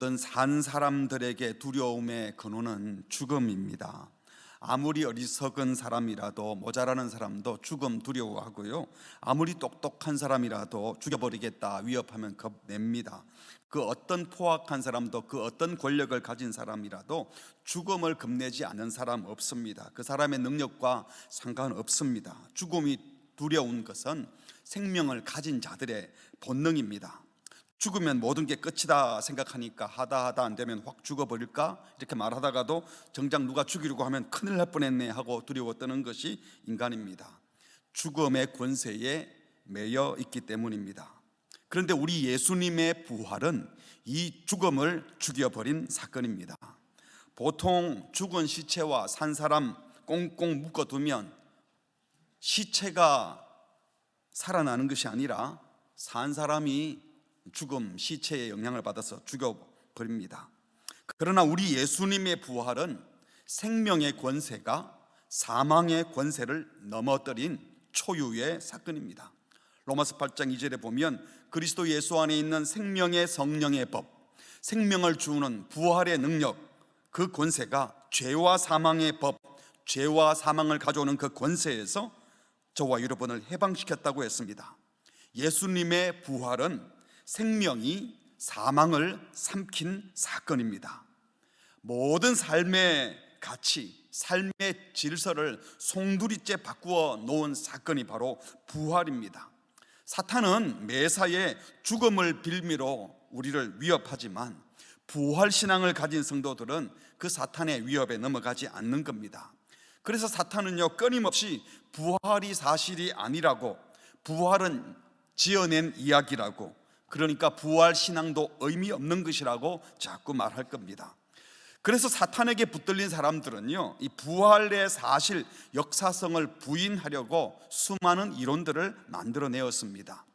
어떤 산 사람들에게 두려움의 근원은 죽음입니다. 아무리 어리석은 사람이라도, 모자라는 사람도 죽음 두려워하고요, 아무리 똑똑한 사람이라도 죽여버리겠다 위협하면 겁냅니다. 그 어떤 포악한 사람도, 그 어떤 권력을 가진 사람이라도 죽음을 겁내지 않은 사람 없습니다. 그 사람의 능력과 상관없습니다. 죽음이 두려운 것은 생명을 가진 자들의 본능입니다. 죽으면 모든 게 끝이다 생각하니까 하다 안 되면 확 죽어버릴까 이렇게 말하다가도 정작 누가 죽이려고 하면 큰일 날 뻔했네 하고 두려워 떠는 것이 인간입니다. 죽음의 권세에 매여 있기 때문입니다. 그런데 우리 예수님의 부활은 이 죽음을 죽여버린 사건입니다. 보통 죽은 시체와 산 사람 꽁꽁 묶어두면 시체가 살아나는 것이 아니라 산 사람이 죽음, 시체의 영향을 받아서 죽여버립니다. 그러나 우리 예수님의 부활은 생명의 권세가 사망의 권세를 넘어뜨린 초유의 사건입니다. 로마서 8장 2절에 보면 그리스도 예수 안에 있는 생명의 성령의 법, 생명을 주는 부활의 능력, 그 권세가 죄와 사망의 법, 죄와 사망을 가져오는 그 권세에서 저와 여러분을 해방시켰다고 했습니다. 예수님의 부활은 생명이 사망을 삼킨 사건입니다. 모든 삶의 가치, 삶의 질서를 송두리째 바꾸어 놓은 사건이 바로 부활입니다. 사탄은 매사에 죽음을 빌미로 우리를 위협하지만 부활신앙을 가진 성도들은 그 사탄의 위협에 넘어가지 않는 겁니다. 그래서 사탄은요, 끊임없이 부활이 사실이 아니라고, 부활은 지어낸 이야기라고, 그러니까 부활 신앙도 의미 없는 것이라고 자꾸 말할 겁니다. 그래서 사탄에게 붙들린 사람들은요, 이 부활의 사실, 역사성을 부인하려고 수많은 이론들을 만들어내었습니다.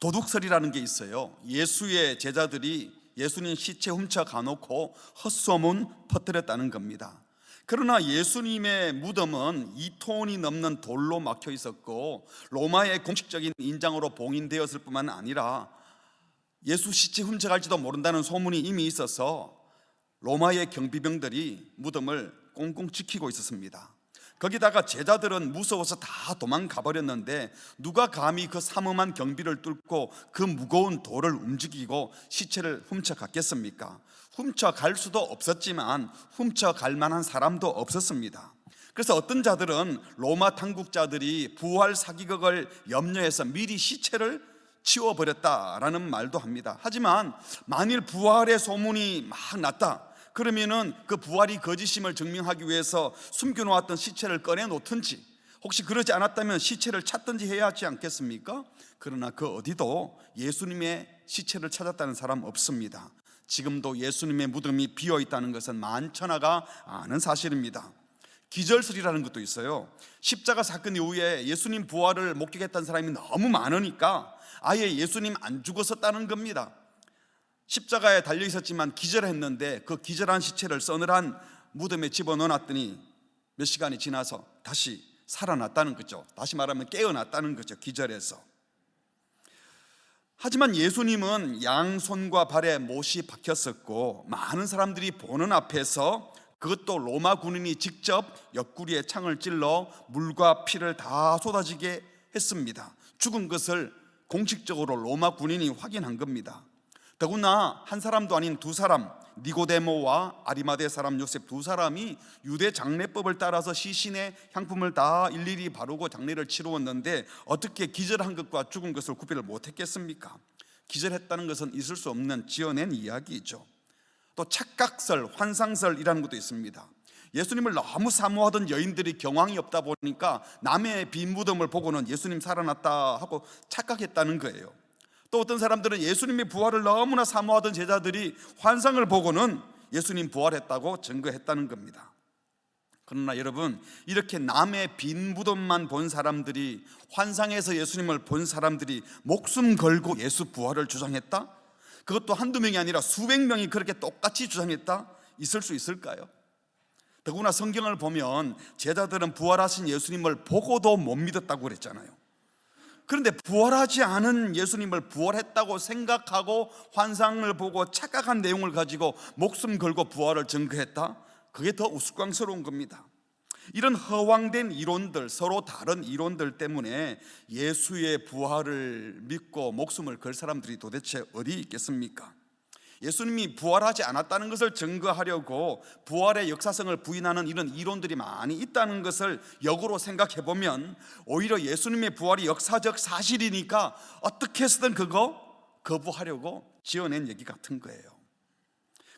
도둑설이라는 게 있어요. 예수의 제자들이 예수님 시체 훔쳐 가놓고 헛소문 퍼뜨렸다는 겁니다. 그러나 예수님의 무덤은 2톤이 넘는 돌로 막혀 있었고 로마의 공식적인 인장으로 봉인되었을 뿐만 아니라 예수 시체 훔쳐갈지도 모른다는 소문이 이미 있어서 로마의 경비병들이 무덤을 꽁꽁 지키고 있었습니다. 거기다가 제자들은 무서워서 다 도망가 버렸는데 누가 감히 그 삼엄한 경비를 뚫고 그 무거운 돌을 움직이고 시체를 훔쳐갔겠습니까? 훔쳐갈 수도 없었지만 훔쳐갈 만한 사람도 없었습니다. 그래서 어떤 자들은 로마 당국자들이 부활 사기극을 염려해서 미리 시체를 치워버렸다라는 말도 합니다. 하지만 만일 부활의 소문이 막 났다 그러면은 그 부활이 거짓임을 증명하기 위해서 숨겨놓았던 시체를 꺼내놓든지, 혹시 그러지 않았다면 시체를 찾든지 해야 하지 않겠습니까? 그러나 그 어디도 예수님의 시체를 찾았다는 사람 없습니다. 지금도 예수님의 무덤이 비어있다는 것은 만천하가 아는 사실입니다. 기절설이라는 것도 있어요. 십자가 사건 이후에 예수님 부활을 목격했던 사람이 너무 많으니까 아예 예수님 안 죽었었다는 겁니다. 십자가에 달려 있었지만 기절했는데 그 기절한 시체를 서늘한 무덤에 집어넣어놨더니 몇 시간이 지나서 다시 살아났다는 거죠. 다시 말하면 깨어났다는 거죠, 기절해서. 하지만 예수님은 양손과 발에 못이 박혔었고 많은 사람들이 보는 앞에서, 그것도 로마 군인이 직접 옆구리에 창을 찔러 물과 피를 다 쏟아지게 했습니다. 죽은 것을 공식적으로 로마 군인이 확인한 겁니다. 더구나 한 사람도 아닌 두 사람, 니고데모와 아리마대 사람 요셉 두 사람이 유대 장례법을 따라서 시신의 향품을 다 일일이 바르고 장례를 치루었는데 어떻게 기절한 것과 죽은 것을 구별을 못했겠습니까? 기절했다는 것은 있을 수 없는 지어낸 이야기이죠. 또 착각설, 환상설이라는 것도 있습니다. 예수님을 너무 사모하던 여인들이 경황이 없다 보니까 남의 빈 무덤을 보고는 예수님 살아났다 하고 착각했다는 거예요. 또 어떤 사람들은 예수님의 부활을 너무나 사모하던 제자들이 환상을 보고는 예수님 부활했다고 증거했다는 겁니다. 그러나 여러분, 이렇게 남의 빈 무덤만 본 사람들이, 환상에서 예수님을 본 사람들이 목숨 걸고 예수 부활을 주장했다? 그것도 한두 명이 아니라 수백 명이 그렇게 똑같이 주장했다? 있을 수 있을까요? 더구나 성경을 보면 제자들은 부활하신 예수님을 보고도 못 믿었다고 그랬잖아요. 그런데 부활하지 않은 예수님을 부활했다고 생각하고 환상을 보고 착각한 내용을 가지고 목숨 걸고 부활을 증거했다? 그게 더 우스꽝스러운 겁니다. 이런 허황된 이론들, 서로 다른 이론들 때문에 예수의 부활을 믿고 목숨을 걸 사람들이 도대체 어디 있겠습니까? 예수님이 부활하지 않았다는 것을 증거하려고 부활의 역사성을 부인하는 이런 이론들이 많이 있다는 것을 역으로 생각해 보면 오히려 예수님의 부활이 역사적 사실이니까 어떻게 해서든 그거 거부하려고 지어낸 얘기 같은 거예요.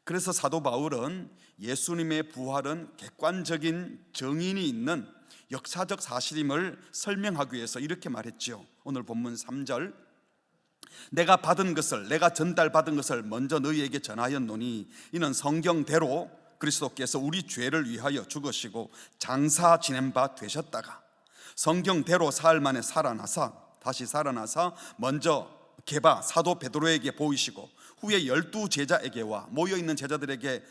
그래서 사도 바울은 예수님의 부활은 객관적인 정인이 있는 역사적 사실임을 설명하기 위해서 이렇게 말했죠. 오늘 본문 3절, 내가 받은 것을, 내가 전달받은 것을 먼저 너희에게 전하였노니 이는 성경대로 그리스도께서 우리 죄를 위하여 죽으시고 장사 지낸 바 되셨다가 성경대로 사흘 만에 다시 살아나사 먼저 게바 사도 베드로에게 보이시고 후에 12 제자에게와 모여있는 제자들에게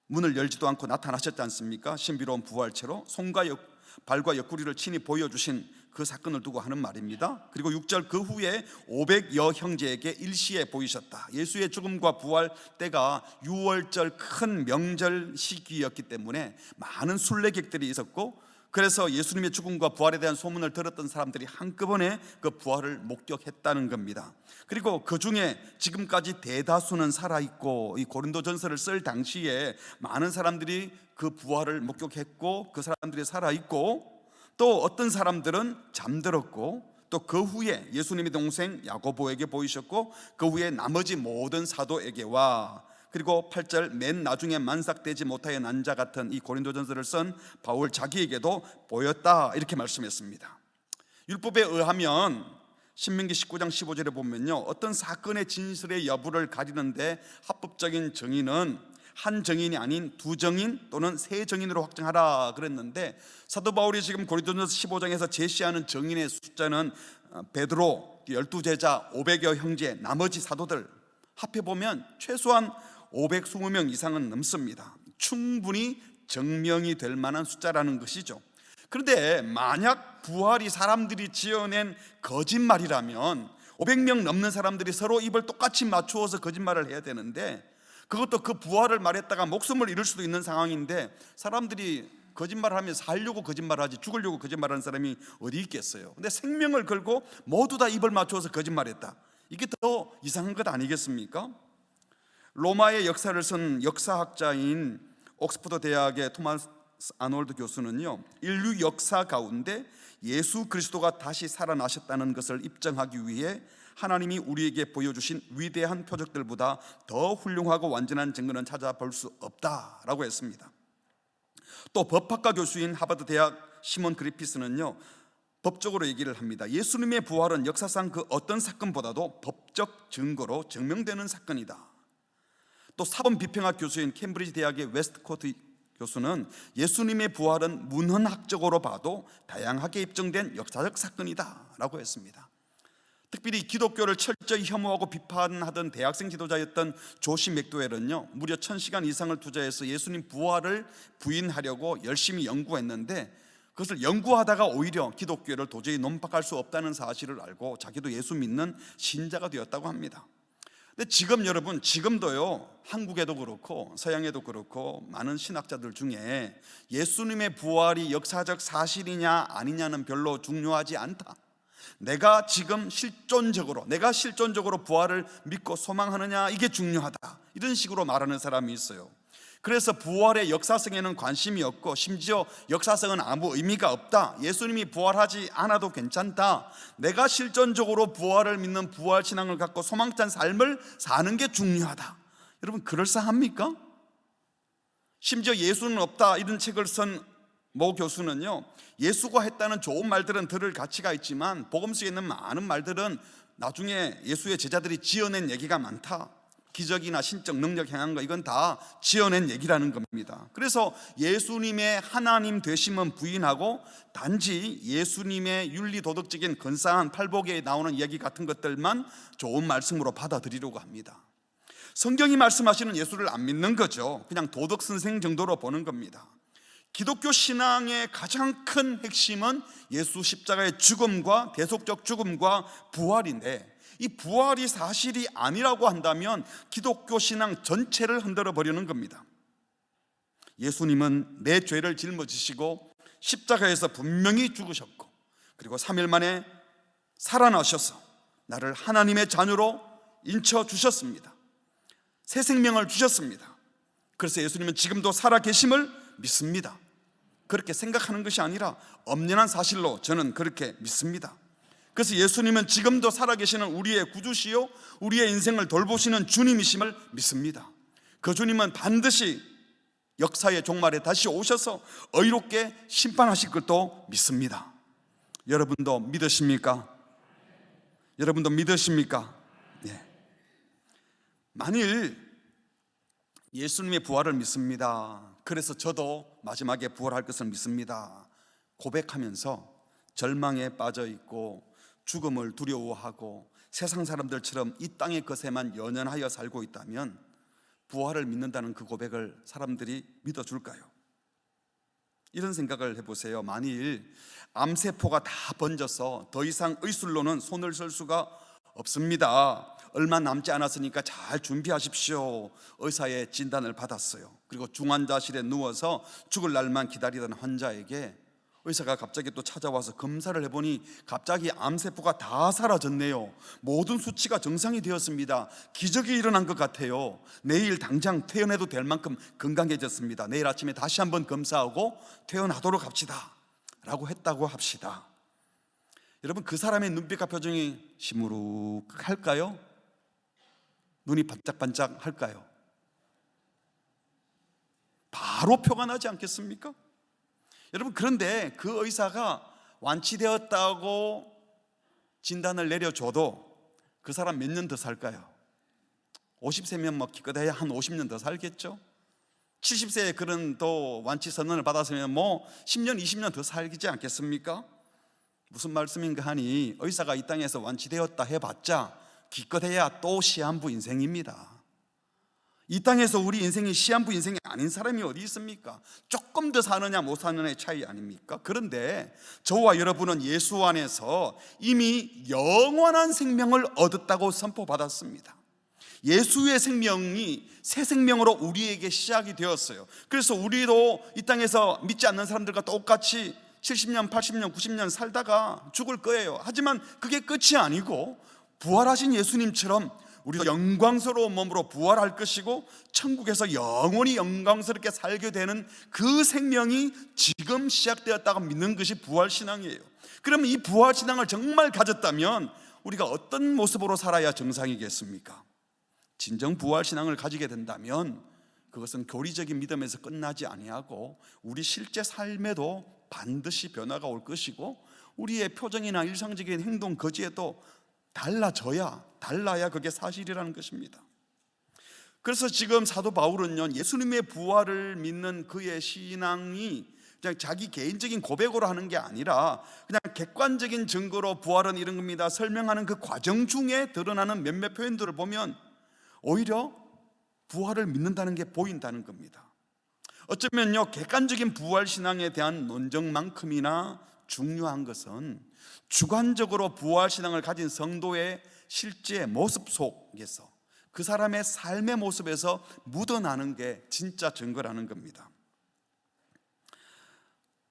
문을 열지도 않고 나타나셨지 않습니까? 신비로운 부활체로 손과 발과 옆구리를 친히 보여주신 그 사건을 두고 하는 말입니다. 그리고 6절, 그 후에 500여 형제에게 일시에 보이셨다. 예수의 죽음과 부활 때가 6월절 큰 명절 시기였기 때문에 많은 순례객들이 있었고, 그래서 예수님의 죽음과 부활에 대한 소문을 들었던 사람들이 한꺼번에 그 부활을 목격했다는 겁니다. 그리고 그 중에 지금까지 대다수는 살아있고, 이 고린도전서를 쓸 당시에 많은 사람들이 그 부활을 목격했고 그 사람들이 살아있고, 또 어떤 사람들은 잠들었고, 또 그 후에 예수님의 동생 야고보에게 보이셨고, 그 후에 나머지 모든 사도에게와, 그리고 8절, 맨 나중에 만삭되지 못하여 난 자 같은 이 고린도전서를 쓴 바울 자기에게도 보였다, 이렇게 말씀했습니다. 율법에 의하면 신명기 19장 15절에 보면요, 어떤 사건의 진실의 여부를 가리는데 합법적인 정의는 한 정인이 아닌 두 정인 또는 세 정인으로 확정하라 그랬는데, 사도 바울이 지금 고린도전서 15장에서 제시하는 정인의 숫자는 베드로, 12제자, 500여 형제, 나머지 사도들 합해보면 최소한 520명 이상은 넘습니다. 충분히 증명이 될 만한 숫자라는 것이죠. 그런데 만약 부활이 사람들이 지어낸 거짓말이라면 500명 넘는 사람들이 서로 입을 똑같이 맞추어서 거짓말을 해야 되는데, 그것도 그 부활을 말했다가 목숨을 잃을 수도 있는 상황인데, 사람들이 거짓말을 하면 살려고 거짓말을 하지 죽으려고 거짓말하는 사람이 어디 있겠어요. 근데 생명을 걸고 모두 다 입을 맞추어서 거짓말했다. 이게 더 이상한 것 아니겠습니까? 로마의 역사를 쓴 역사학자인 옥스퍼드 대학의 토마스 아놀드 교수는요, 인류 역사 가운데 예수 그리스도가 다시 살아나셨다는 것을 입증하기 위해 하나님이 우리에게 보여주신 위대한 표적들보다 더 훌륭하고 완전한 증거는 찾아볼 수 없다라고 했습니다. 또 법학과 교수인 하버드 대학 시몬 그리피스는요, 법적으로 얘기를 합니다. 예수님의 부활은 역사상 그 어떤 사건보다도 법적 증거로 증명되는 사건이다. 또 사법 비평학 교수인 캠브리지 대학의 웨스트코트 교수는 예수님의 부활은 문헌학적으로 봐도 다양하게 입증된 역사적 사건이다 라고 했습니다. 특별히 기독교를 철저히 혐오하고 비판하던 대학생 지도자였던 조시 맥도웰은요, 무려 1000시간 이상을 투자해서 예수님 부활을 부인하려고 열심히 연구했는데, 그것을 연구하다가 오히려 기독교를 도저히 논박할 수 없다는 사실을 알고 자기도 예수 믿는 신자가 되었다고 합니다. 근데 지금 여러분, 지금도요, 한국에도 그렇고 서양에도 그렇고 많은 신학자들 중에 예수님의 부활이 역사적 사실이냐 아니냐는 별로 중요하지 않다, 내가 지금 실존적으로 부활을 믿고 소망하느냐, 이게 중요하다, 이런 식으로 말하는 사람이 있어요. 그래서 부활의 역사성에는 관심이 없고, 심지어 역사성은 아무 의미가 없다, 예수님이 부활하지 않아도 괜찮다, 내가 실존적으로 부활을 믿는 부활 신앙을 갖고 소망찬 삶을 사는 게 중요하다. 여러분, 그럴싸합니까? 심지어 예수는 없다, 이런 책을 쓴 모 교수는요, 예수가 했다는 좋은 말들은 들을 가치가 있지만 복음서에 있는 많은 말들은 나중에 예수의 제자들이 지어낸 얘기가 많다, 기적이나 신적 능력 행한 거, 이건 다 지어낸 얘기라는 겁니다. 그래서 예수님의 하나님 되심은 부인하고 단지 예수님의 윤리도덕적인 근사한 팔복에 나오는 이야기 같은 것들만 좋은 말씀으로 받아들이려고 합니다. 성경이 말씀하시는 예수를 안 믿는 거죠. 그냥 도덕 선생 정도로 보는 겁니다. 기독교 신앙의 가장 큰 핵심은 예수 십자가의 죽음과 대속적 죽음과 부활인데, 이 부활이 사실이 아니라고 한다면 기독교 신앙 전체를 흔들어 버리는 겁니다. 예수님은 내 죄를 짊어지시고 십자가에서 분명히 죽으셨고, 그리고 3일 만에 살아나셔서 나를 하나님의 자녀로 인쳐 주셨습니다. 새 생명을 주셨습니다. 그래서 예수님은 지금도 살아 계심을 믿습니다. 그렇게 생각하는 것이 아니라 엄연한 사실로 저는 그렇게 믿습니다. 그래서 예수님은 지금도 살아계시는 우리의 구주시요 우리의 인생을 돌보시는 주님이심을 믿습니다. 그 주님은 반드시 역사의 종말에 다시 오셔서 의롭게 심판하실 것도 믿습니다. 여러분도 믿으십니까? 여러분도 믿으십니까? 네. 만일 예수님의 부활을 믿습니다, 그래서 저도 마지막에 부활할 것을 믿습니다 고백하면서 절망에 빠져 있고 죽음을 두려워하고 세상 사람들처럼 이 땅의 것에만 연연하여 살고 있다면 부활을 믿는다는 그 고백을 사람들이 믿어줄까요? 이런 생각을 해보세요. 만일 암세포가 다 번져서 더 이상 의술로는 손을 쓸 수가 없습니다, 얼마 남지 않았으니까 잘 준비하십시오, 의사의 진단을 받았어요. 그리고 중환자실에 누워서 죽을 날만 기다리던 환자에게 의사가 갑자기 또 찾아와서 검사를 해보니 갑자기 암세포가 다 사라졌네요. 모든 수치가 정상이 되었습니다. 기적이 일어난 것 같아요. 내일 당장 퇴원해도 될 만큼 건강해졌습니다. 내일 아침에 다시 한번 검사하고 퇴원하도록 합시다 라고 했다고 합시다. 여러분, 그 사람의 눈빛과 표정이 시무룩할까요? 눈이 반짝반짝 할까요? 바로 표가 나지 않겠습니까? 여러분, 그런데 그 의사가 완치되었다고 진단을 내려줘도 그 사람 몇 년 더 살까요? 50세면 뭐 기껏해야 한 50년 더 살겠죠? 70세에 그런 또 완치 선언을 받았으면 뭐 10년, 20년 더 살지 않겠습니까? 무슨 말씀인가 하니, 의사가 이 땅에서 완치되었다 해봤자 기껏해야 또 시한부 인생입니다. 이 땅에서 우리 인생이 시한부 인생이 아닌 사람이 어디 있습니까? 조금 더 사느냐 못 사느냐의 차이 아닙니까? 그런데 저와 여러분은 예수 안에서 이미 영원한 생명을 얻었다고 선포받았습니다. 예수의 생명이 새 생명으로 우리에게 시작이 되었어요. 그래서 우리도 이 땅에서 믿지 않는 사람들과 똑같이 70년, 80년, 90년 살다가 죽을 거예요. 하지만 그게 끝이 아니고 부활하신 예수님처럼 우리도 영광스러운 몸으로 부활할 것이고 천국에서 영원히 영광스럽게 살게 되는 그 생명이 지금 시작되었다고 믿는 것이 부활신앙이에요. 그러면 이 부활신앙을 정말 가졌다면 우리가 어떤 모습으로 살아야 정상이겠습니까? 진정 부활신앙을 가지게 된다면 그것은 교리적인 믿음에서 끝나지 아니하고 우리 실제 삶에도 반드시 변화가 올 것이고 우리의 표정이나 일상적인 행동, 거지에도 달라야 그게 사실이라는 것입니다. 그래서 지금 사도 바울은요, 예수님의 부활을 믿는 그의 신앙이 그냥 자기 개인적인 고백으로 하는 게 아니라 그냥 객관적인 증거로 부활은 이런 겁니다 설명하는 그 과정 중에 드러나는 몇몇 표현들을 보면 오히려 부활을 믿는다는 게 보인다는 겁니다. 어쩌면요, 객관적인 부활 신앙에 대한 논쟁만큼이나 중요한 것은 주관적으로 부활 신앙을 가진 성도의 실제 모습 속에서 그 사람의 삶의 모습에서 묻어나는 게 진짜 증거라는 겁니다.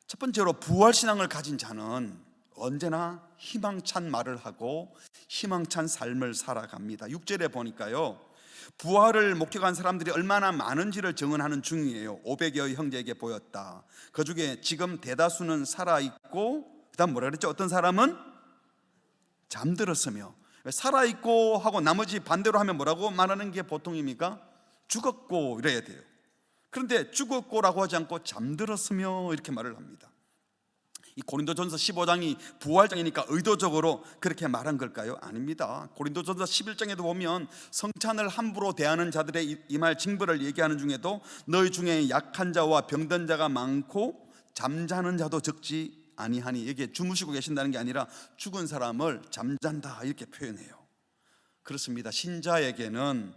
첫 번째로 부활 신앙을 가진 자는 언제나 희망찬 말을 하고 희망찬 삶을 살아갑니다. 6절에 보니까요, 부활을 목격한 사람들이 얼마나 많은지를 증언하는 중이에요. 500여의 형제에게 보였다. 그 중에 지금 대다수는 살아있고, 그 다음 뭐라 그랬죠? 어떤 사람은 잠들었으며. 살아있고 하고 나머지 반대로 하면 뭐라고 말하는 게 보통입니까? 죽었고 이래야 돼요. 그런데 죽었고라고 하지 않고 잠들었으며 이렇게 말을 합니다. 이 고린도전서 15장이 부활장이니까 의도적으로 그렇게 말한 걸까요? 아닙니다. 고린도전서 11장에도 보면 성찬을 함부로 대하는 자들의 임할 징벌을 얘기하는 중에도 너희 중에 약한 자와 병든 자가 많고 잠자는 자도 적지 아니하니, 이게 주무시고 계신다는 게 아니라 죽은 사람을 잠잔다 이렇게 표현해요. 그렇습니다. 신자에게는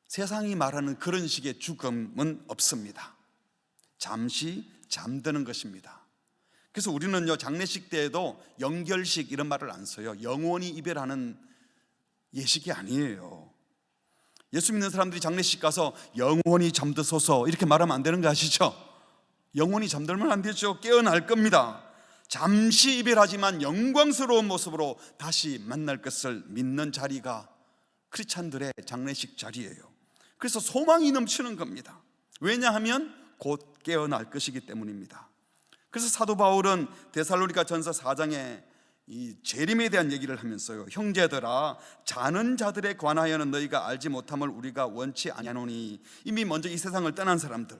세상이 말하는 그런 식의 죽음은 없습니다. 잠시 잠드는 것입니다. 그래서 우리는요, 장례식 때에도 영결식 이런 말을 안 써요. 영원히 이별하는 예식이 아니에요. 예수 믿는 사람들이 장례식 가서 영원히 잠드소서 이렇게 말하면 안 되는 거 아시죠? 영원히 잠들면 안 되죠. 깨어날 겁니다. 잠시 이별하지만 영광스러운 모습으로 다시 만날 것을 믿는 자리가 크리스찬들의 장례식 자리예요. 그래서 소망이 넘치는 겁니다. 왜냐하면 곧 깨어날 것이기 때문입니다. 그래서 사도 바울은 데살로니가 전서 4장에 이 재림에 대한 얘기를 하면서요, 형제들아, 자는 자들에 관하여는 너희가 알지 못함을 우리가 원치 아니하노니, 이미 먼저 이 세상을 떠난 사람들,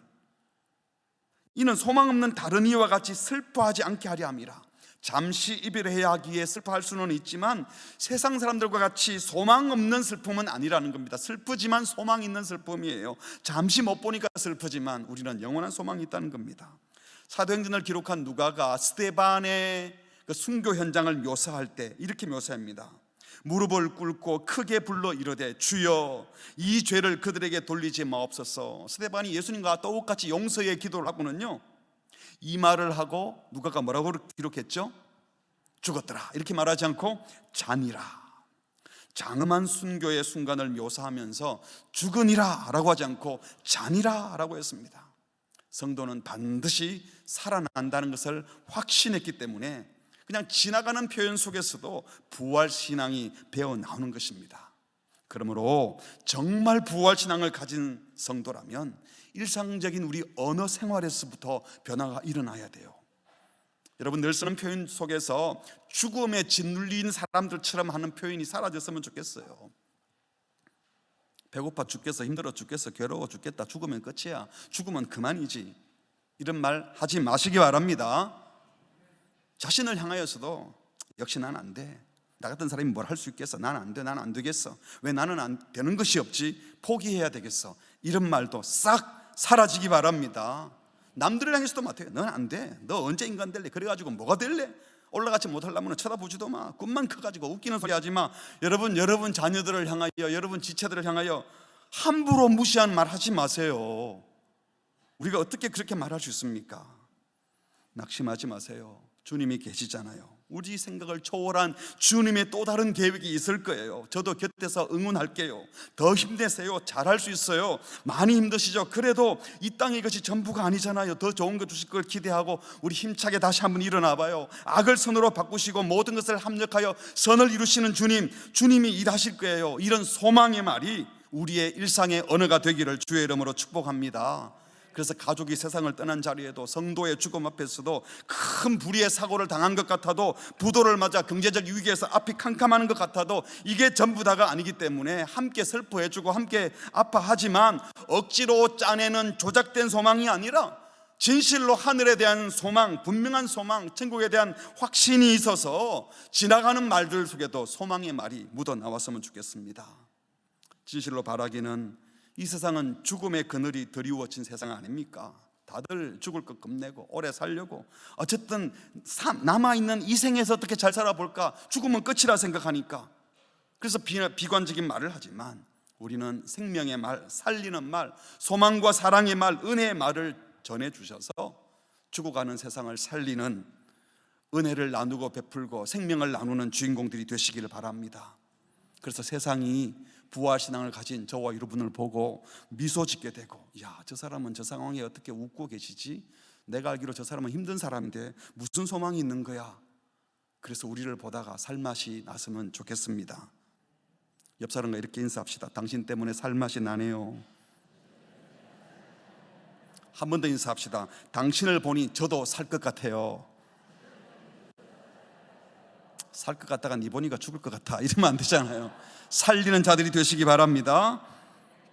이는 소망 없는 다른 이와 같이 슬퍼하지 않게 하려 함이라. 잠시 이별해야 하기에 슬퍼할 수는 있지만 세상 사람들과 같이 소망 없는 슬픔은 아니라는 겁니다. 슬프지만 소망 있는 슬픔이에요. 잠시 못 보니까 슬프지만 우리는 영원한 소망이 있다는 겁니다. 사도행전을 기록한 누가가 스데반의 그 순교 현장을 묘사할 때 이렇게 묘사합니다. 무릎을 꿇고 크게 불러 이르되 주여 이 죄를 그들에게 돌리지 마옵소서. 스데반이 예수님과 똑같이 용서의 기도를 하고는요, 이 말을 하고 누가가 뭐라고 기록했죠? 죽었더라 이렇게 말하지 않고 잔이라, 장엄한 순교의 순간을 묘사하면서 죽으니라 라고 하지 않고 잔이라 라고 했습니다. 성도는 반드시 살아난다는 것을 확신했기 때문에 그냥 지나가는 표현 속에서도 부활신앙이 배어나오는 것입니다. 그러므로 정말 부활신앙을 가진 성도라면 일상적인 우리 언어 생활에서부터 변화가 일어나야 돼요. 여러분, 늘 쓰는 표현 속에서 죽음에 짓눌린 사람들처럼 하는 표현이 사라졌으면 좋겠어요. 배고파 죽겠어, 힘들어 죽겠어, 괴로워 죽겠다, 죽으면 끝이야, 죽으면 그만이지, 이런 말 하지 마시기 바랍니다. 자신을 향하여서도 역시 난 안 돼, 나 같은 사람이 뭘 할 수 있겠어, 난 안 돼, 난 안 되겠어, 왜 나는 안 되는 것이 없지, 포기해야 되겠어, 이런 말도 싹 사라지기 바랍니다. 남들을 향해서도 맡아요. 넌 안 돼, 너 언제 인간 될래, 그래가지고 뭐가 될래, 올라가지 못하려면 쳐다보지도 마, 꿈만 커가지고 웃기는 소리 하지 마. 여러분 자녀들을 향하여, 여러분 지체들을 향하여 함부로 무시한 말 하지 마세요. 우리가 어떻게 그렇게 말할 수 있습니까? 낙심하지 마세요. 주님이 계시잖아요. 우리 생각을 초월한 주님의 또 다른 계획이 있을 거예요. 저도 곁에서 응원할게요. 더 힘내세요. 잘할 수 있어요. 많이 힘드시죠? 그래도 이 땅의 것이 전부가 아니잖아요. 더 좋은 거 주실 걸 기대하고 우리 힘차게 다시 한번 일어나 봐요. 악을 선으로 바꾸시고 모든 것을 합력하여 선을 이루시는 주님, 주님이 일하실 거예요. 이런 소망의 말이 우리의 일상의 언어가 되기를 주의 이름으로 축복합니다. 그래서 가족이 세상을 떠난 자리에도, 성도의 죽음 앞에서도, 큰 불의의 사고를 당한 것 같아도, 부도를 맞아 경제적 위기에서 앞이 캄캄하는 것 같아도 이게 전부 다가 아니기 때문에 함께 슬퍼해주고 함께 아파하지만 억지로 짜내는 조작된 소망이 아니라 진실로 하늘에 대한 소망, 분명한 소망, 천국에 대한 확신이 있어서 지나가는 말들 속에도 소망의 말이 묻어 나왔으면 좋겠습니다. 진실로 바라기는 이 세상은 죽음의 그늘이 드리워진 세상 아닙니까? 다들 죽을 것 겁내고 오래 살려고, 어쨌든 남아있는 이 생에서 어떻게 잘 살아볼까, 죽으면 끝이라 생각하니까 그래서 비관적인 말을 하지만 우리는 생명의 말, 살리는 말, 소망과 사랑의 말, 은혜의 말을 전해주셔서 죽어가는 세상을 살리는, 은혜를 나누고 베풀고 생명을 나누는 주인공들이 되시기를 바랍니다. 그래서 세상이 부활신앙을 가진 저와 여러분을 보고 미소 짓게 되고, 야, 저 사람은 저 상황에 어떻게 웃고 계시지? 내가 알기로 저 사람은 힘든 사람인데 무슨 소망이 있는 거야? 그래서 우리를 보다가 살맛이 났으면 좋겠습니다. 옆 사람과 이렇게 인사합시다. 당신 때문에 살맛이 나네요. 한 번 더 인사합시다. 당신을 보니 저도 살 것 같아요. 살 것 같다가 네 보니까 죽을 것 같아, 이러면 안 되잖아요. 살리는 자들이 되시기 바랍니다.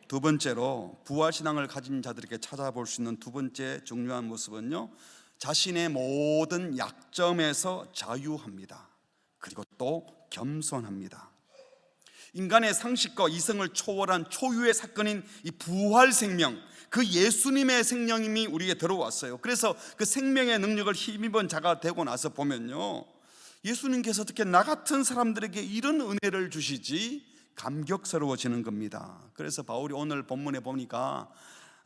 두 번째로, 부활신앙을 가진 자들에게 찾아볼 수 있는 두 번째 중요한 모습은요, 자신의 모든 약점에서 자유합니다. 그리고 또 겸손합니다. 인간의 상식과 이성을 초월한 초유의 사건인 이 부활 생명, 그 예수님의 생명이 우리에게 들어왔어요. 그래서 그 생명의 능력을 힘입은 자가 되고 나서 보면요, 예수님께서 어떻게 나 같은 사람들에게 이런 은혜를 주시지 감격스러워지는 겁니다. 그래서 바울이 오늘 본문에 보니까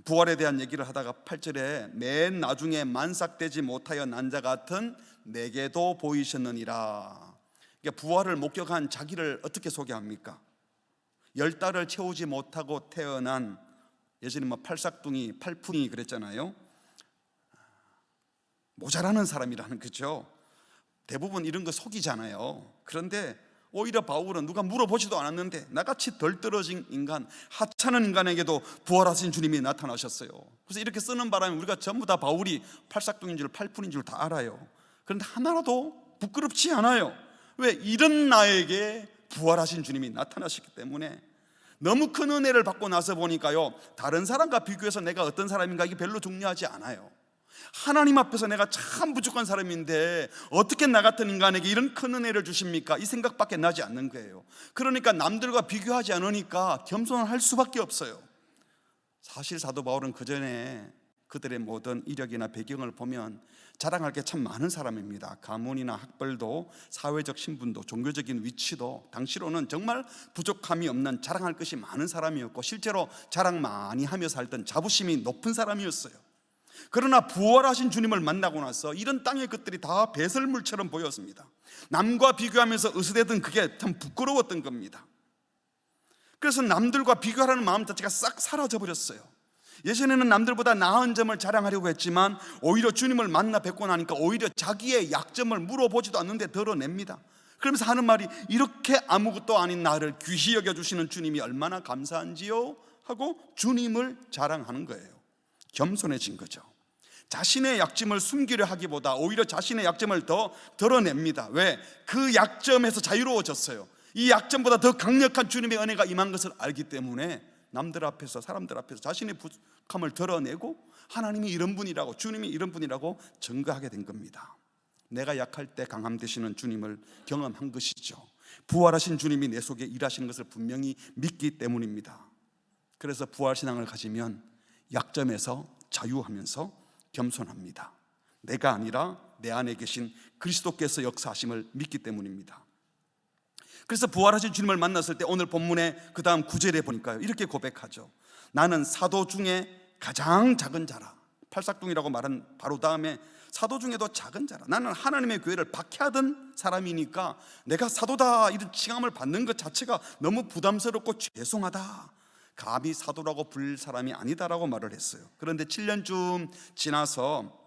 부활에 대한 얘기를 하다가 8절에 맨 나중에 만삭되지 못하여 난 자 같은 내게도 보이셨느니라. 그러니까 부활을 목격한 자기를 어떻게 소개합니까? 10달을 채우지 못하고 태어난, 예전에 팔싹둥이, 팔풍이 그랬잖아요. 모자라는 사람이라는 거죠. 대부분 이런 거 속이잖아요. 그런데 오히려 바울은 누가 물어보지도 않았는데 나같이 덜 떨어진 인간, 하찮은 인간에게도 부활하신 주님이 나타나셨어요. 그래서 이렇게 쓰는 바람에 우리가 전부 다 바울이 팔싹둥인 줄 팔푼인 줄 다 알아요. 그런데 하나라도 부끄럽지 않아요. 왜? 이런 나에게 부활하신 주님이 나타나셨기 때문에. 너무 큰 은혜를 받고 나서 보니까요, 다른 사람과 비교해서 내가 어떤 사람인가 이게 별로 중요하지 않아요. 하나님 앞에서 내가 참 부족한 사람인데 어떻게 나 같은 인간에게 이런 큰 은혜를 주십니까? 이 생각밖에 나지 않는 거예요. 그러니까 남들과 비교하지 않으니까 겸손할 수밖에 없어요. 사실 사도 바울은 그 전에 그들의 모든 이력이나 배경을 보면 자랑할 게 참 많은 사람입니다. 가문이나 학벌도, 사회적 신분도, 종교적인 위치도 당시로는 정말 부족함이 없는, 자랑할 것이 많은 사람이었고, 실제로 자랑 많이 하며 살던 자부심이 높은 사람이었어요. 그러나 부활하신 주님을 만나고 나서 이런 땅의 것들이 다 배설물처럼 보였습니다. 남과 비교하면서 으스대던 그게 참 부끄러웠던 겁니다. 그래서 남들과 비교하라는 마음 자체가 싹 사라져 버렸어요. 예전에는 남들보다 나은 점을 자랑하려고 했지만 오히려 주님을 만나 뵙고 나니까 오히려 자기의 약점을 물어보지도 않는데 드러냅니다. 그러면서 하는 말이, 이렇게 아무것도 아닌 나를 귀히 여겨주시는 주님이 얼마나 감사한지요 하고 주님을 자랑하는 거예요. 겸손해진 거죠. 자신의 약점을 숨기려 하기보다 오히려 자신의 약점을 더 드러냅니다. 왜? 그 약점에서 자유로워졌어요. 이 약점보다 더 강력한 주님의 은혜가 임한 것을 알기 때문에 남들 앞에서, 사람들 앞에서 자신의 부족함을 드러내고 하나님이 이런 분이라고, 주님이 이런 분이라고 증거하게 된 겁니다. 내가 약할 때 강함 되시는 주님을 경험한 것이죠. 부활하신 주님이 내 속에 일하시는 것을 분명히 믿기 때문입니다. 그래서 부활신앙을 가지면 약점에서 자유하면서 겸손합니다. 내가 아니라 내 안에 계신 그리스도께서 역사하심을 믿기 때문입니다. 그래서 부활하신 주님을 만났을 때 오늘 본문의 그 다음 9절에 보니까요, 이렇게 고백하죠. 나는 사도 중에 가장 작은 자라. 팔싹둥이라고 말한 바로 다음에 사도 중에도 작은 자라. 나는 하나님의 교회를 박해하던 사람이니까 내가 사도다 이런 칭함을 받는 것 자체가 너무 부담스럽고 죄송하다, 감히 사도라고 부를 사람이 아니다라고 말을 했어요. 그런데 7년쯤 지나서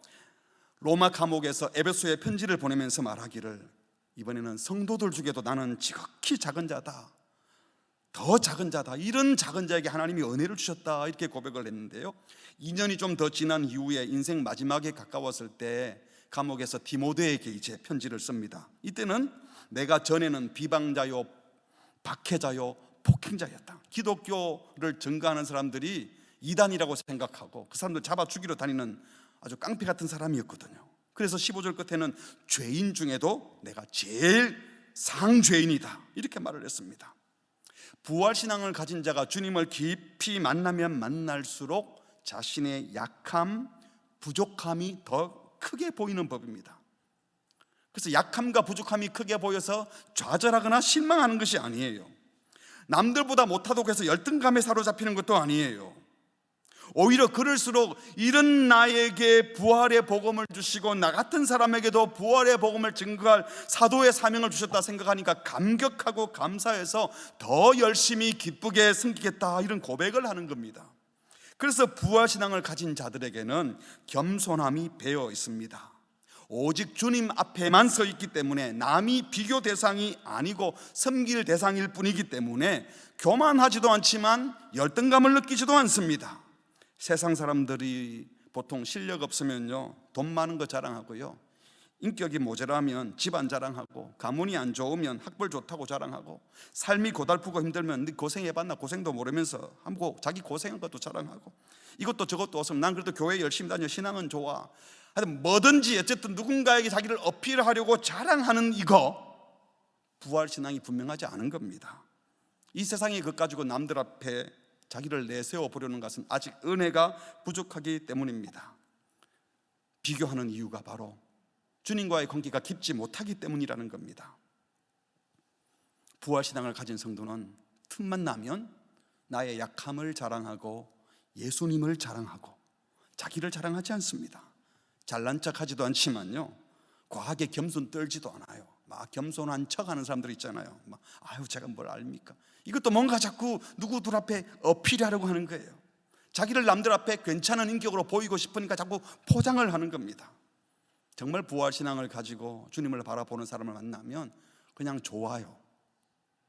로마 감옥에서 에베소에 편지를 보내면서 말하기를, 이번에는 성도들 중에도 나는 지극히 작은 자다, 더 작은 자다, 이런 작은 자에게 하나님이 은혜를 주셨다, 이렇게 고백을 했는데요, 2년이 좀 더 지난 이후에 인생 마지막에 가까웠을 때 감옥에서 디모데에게 이제 편지를 씁니다. 이때는 내가 전에는 비방자요, 박해자요, 폭행자였다. 기독교를 증거하는 사람들이 이단이라고 생각하고 그 사람들 잡아 죽이러 다니는 아주 깡패 같은 사람이었거든요. 그래서 15절 끝에는 죄인 중에도 내가 제일 상죄인이다, 이렇게 말을 했습니다. 부활신앙을 가진 자가 주님을 깊이 만나면 만날수록 자신의 약함, 부족함이 더 크게 보이는 법입니다. 그래서 약함과 부족함이 크게 보여서 좌절하거나 실망하는 것이 아니에요. 남들보다 못하다고 해서 열등감에 사로잡히는 것도 아니에요. 오히려 그럴수록 이런 나에게 부활의 복음을 주시고 나 같은 사람에게도 부활의 복음을 증거할 사도의 사명을 주셨다 생각하니까 감격하고 감사해서 더 열심히 기쁘게 섬기겠다, 이런 고백을 하는 겁니다. 그래서 부활신앙을 가진 자들에게는 겸손함이 배어 있습니다. 오직 주님 앞에만 서 있기 때문에 남이 비교 대상이 아니고 섬길 대상일 뿐이기 때문에 교만하지도 않지만 열등감을 느끼지도 않습니다. 세상 사람들이 보통 실력 없으면요, 돈 많은 거 자랑하고요, 인격이 모자라면 집안 자랑하고, 가문이 안 좋으면 학벌 좋다고 자랑하고, 삶이 고달프고 힘들면 네 고생해봤나 고생도 모르면서 하고 자기 고생한 것도 자랑하고, 이것도 저것도 없으면 난 그래도 교회 열심히 다녀, 신앙은 좋아, 하여튼 뭐든지 어쨌든 누군가에게 자기를 어필하려고 자랑하는 이거, 부활신앙이 분명하지 않은 겁니다. 이 세상의 것 가지고 남들 앞에 자기를 내세워 보려는 것은 아직 은혜가 부족하기 때문입니다. 비교하는 이유가 바로 주님과의 관계가 깊지 못하기 때문이라는 겁니다. 부활신앙을 가진 성도는 틈만 나면 나의 약함을 자랑하고 예수님을 자랑하고 자기를 자랑하지 않습니다. 잘난 척하지도 않지만요, 과하게 겸손 떨지도 않아요. 막 겸손한 척하는 사람들 있잖아요. 막 아유 제가 뭘 압니까? 이것도 뭔가 자꾸 누구들 앞에 어필하려고 하는 거예요. 자기를 남들 앞에 괜찮은 인격으로 보이고 싶으니까 자꾸 포장을 하는 겁니다. 정말 부활신앙을 가지고 주님을 바라보는 사람을 만나면 그냥 좋아요.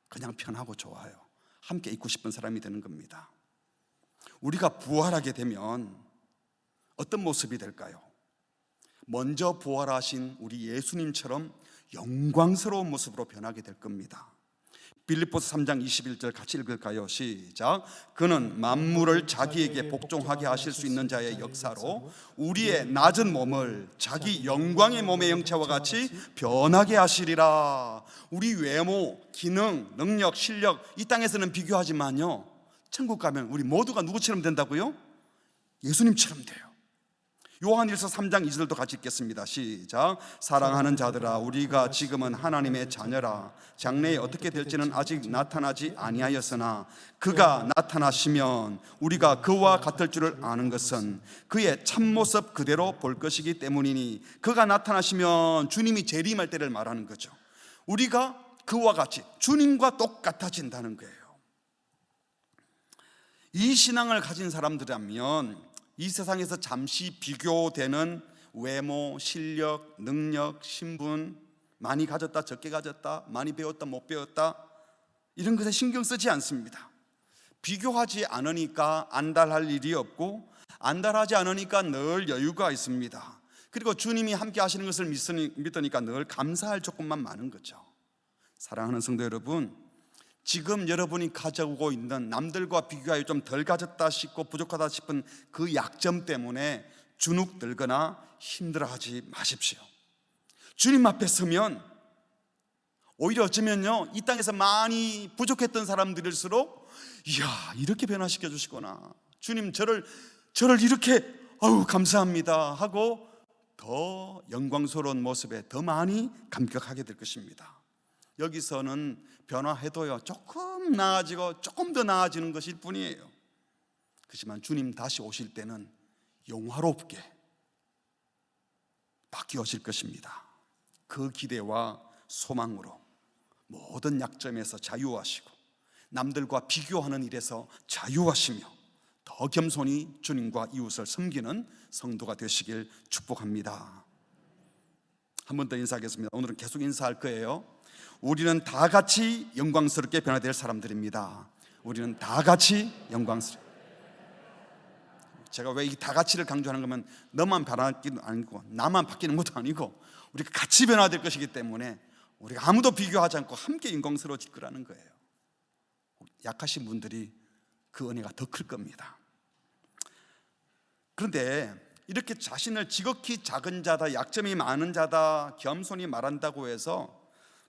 그냥 편하고 좋아요. 함께 있고 싶은 사람이 되는 겁니다. 우리가 부활하게 되면 어떤 모습이 될까요? 먼저 부활하신 우리 예수님처럼 영광스러운 모습으로 변하게 될 겁니다. 빌립보서 3장 21절 같이 읽을까요? 시작. 그는 만물을 자기에게 복종하게 하실 수 있는 자의 역사로 우리의 낮은 몸을 자기 영광의 몸의 형체와 같이 변하게 하시리라. 우리 외모, 기능, 능력, 실력 이 땅에서는 비교하지만요, 천국 가면 우리 모두가 누구처럼 된다고요? 예수님처럼 돼요. 요한일서 3장 2절도 같이 읽겠습니다. 시작. 사랑하는 자들아, 우리가 지금은 하나님의 자녀라. 장래에 어떻게 될지는 아직 나타나지 아니하였으나 그가 나타나시면 우리가 그와 같을 줄을 아는 것은 그의 참모습 그대로 볼 것이기 때문이니, 그가 나타나시면 주님이 재림할 때를 말하는 거죠. 우리가 그와 같이 주님과 똑같아진다는 거예요. 이 신앙을 가진 사람들이라면 이 세상에서 잠시 비교되는 외모, 실력, 능력, 신분, 많이 가졌다, 적게 가졌다, 많이 배웠다, 못 배웠다, 이런 것에 신경 쓰지 않습니다. 비교하지 않으니까 안달할 일이 없고, 안달하지 않으니까 늘 여유가 있습니다. 그리고 주님이 함께 하시는 것을 믿으니까 늘 감사할 조건만 많은 거죠. 사랑하는 성도 여러분, 지금 여러분이 가져오고 있는 남들과 비교하여 좀 덜 가졌다 싶고 부족하다 싶은 그 약점 때문에 주눅 들거나 힘들어하지 마십시오. 주님 앞에 서면 오히려 어쩌면요, 이 땅에서 많이 부족했던 사람들일수록 이야, 이렇게 변화시켜 주시구나, 주님 저를 이렇게 감사합니다 하고 더 영광스러운 모습에 더 많이 감격하게 될 것입니다. 여기서는 변화해도요, 조금 나아지고 조금 더 나아지는 것일 뿐이에요. 그렇지만 주님 다시 오실 때는 영화롭게 바뀌어 오실 것입니다. 그 기대와 소망으로 모든 약점에서 자유하시고 남들과 비교하는 일에서 자유하시며 더 겸손히 주님과 이웃을 섬기는 성도가 되시길 축복합니다. 한 번 더 인사하겠습니다. 오늘은 계속 인사할 거예요. 우리는 다 같이 영광스럽게 변화될 사람들입니다. 우리는 다 같이 영광스럽게. 제가 왜 이 다 같이를 강조하는 거면 너만 변화하기도 아니고 나만 바뀌는 것도 아니고 우리가 같이 변화될 것이기 때문에 우리가 아무도 비교하지 않고 함께 영광스러워질 거라는 거예요. 약하신 분들이 그 은혜가 더 클 겁니다. 그런데 이렇게 자신을 지극히 작은 자다, 약점이 많은 자다, 겸손히 말한다고 해서